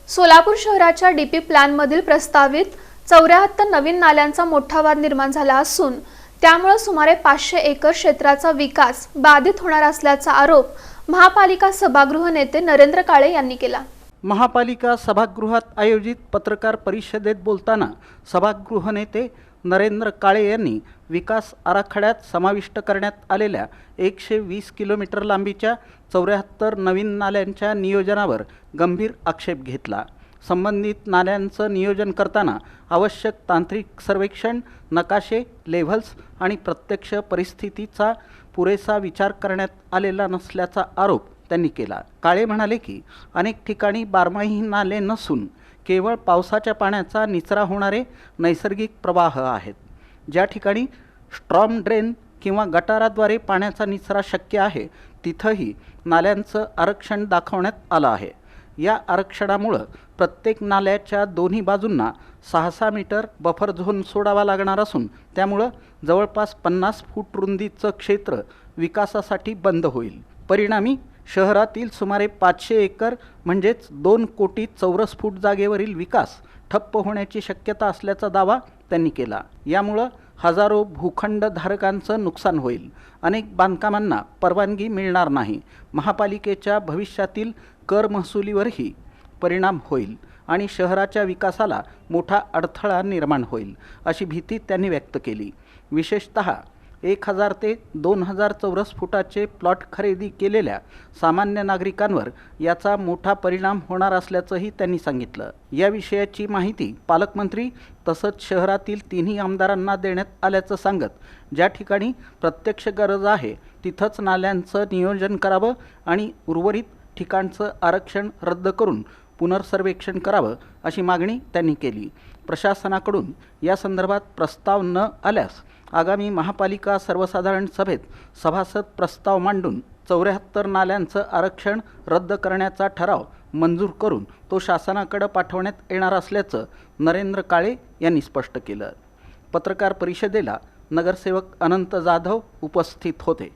सोलापूर शहराच्या डीपी प्लॅनमधील प्रस्तावित 74 नवीन नाल्यांचा मोठा वाद निर्माण झाला असून त्यामुळे सुमारे 500 एकर क्षेत्राचा विकास बाधित होणार असल्याचा आरोप महापालिका सभागृह नेते नरेंद्र काळे यांनी केला। महापालिका सभागृहात आयोजित पत्रकार परिषदेत बोलताना सभागृह नेते नरेंद्र काळे यांनी विकास आराखड्यात समाविष्ट करण्यात आलेल्या 120 किलोमीटर लांबीच्या 74 नवीन नाल्यांच्या नियोजनावर गंभीर आक्षेप घेतला। संबंधित नाल्यांचं नियोजन करताना आवश्यक तांत्रिक सर्वेक्षण, नकाशे, लेव्हल्स आणि प्रत्यक्ष परिस्थितीचा पुरेसा विचार करण्यात आलेला नसल्याचा आरोप त्यांनी केला। काळे म्हणाले की अनेक ठिकाणी बारमाही नाले नसून केवळ पावसाच्या पाण्याचा निचरा होणारे नैसर्गिक प्रवाह आहेत। ज्या ठिकाणी स्ट्रॉम ड्रेन किंवा गटाराद्वारे पाण्याचा निचरा शक्य आहे तिथंही नाल्यांचं आरक्षण दाखवण्यात आलं आहे। या आरक्षणामुळे प्रत्येक नाल्याच्या दोन्ही बाजूंना 6-6 मीटर बफर झोन सोडावा लागणार असून त्यामुळे जवळपास 50 फूट रुंदीचं क्षेत्र विकासासाठी बंद होईल। परिणामी शहरातील सुमारे 500 एकर म्हणजेच 2 कोटी चौरस फूट जागेवरील विकास ठप्प होण्याची शक्यता असल्याचा दावा त्यांनी केला। यामुळे हजारो भूखंड धारकांचं नुकसान होईल। अनेक बांधकामांना परवानगी मिळणार नाही। महापालिकेच्या भविष्यातील कर महसुलीवरही परिणाम होईल आणि शहराच्या विकासाला मोठा अडथळा निर्माण होईल अशी भीती त्यांनी व्यक्त केली। विशेषतः 1000 ते 2000 चौरस फुटाचे प्लॉट खरेदी केलेल्या सामान्य नागरिकांवर याचा मोठा परिणाम होणार असल्याचंही त्यांनी सांगितलं। या विषयाची माहिती पालकमंत्री तसंच शहरातील तिन्ही आमदारांना देण्यात आल्याचं सांगत ज्या ठिकाणी प्रत्यक्ष गरज आहे तिथंच नाल्यांचं नियोजन करावं आणि उर्वरित ठिकाणचं आरक्षण रद्द करून पुनर्सर्वेक्षण करावं अशी मागणी त्यांनी केली। प्रशासनाकडून या संदर्भात प्रस्ताव न आल्यास आगामी महापालिका सर्वसाधारण सभेत सभासद प्रस्ताव मांडून 74 नाल्यांचं आरक्षण रद्द करण्याचा ठराव मंजूर करून तो शासनाकडे पाठवण्यात येणार असल्याचं नरेंद्र काळे यांनी स्पष्ट केलं। पत्रकार परिषदेला नगरसेवक अनंत जाधव उपस्थित होते।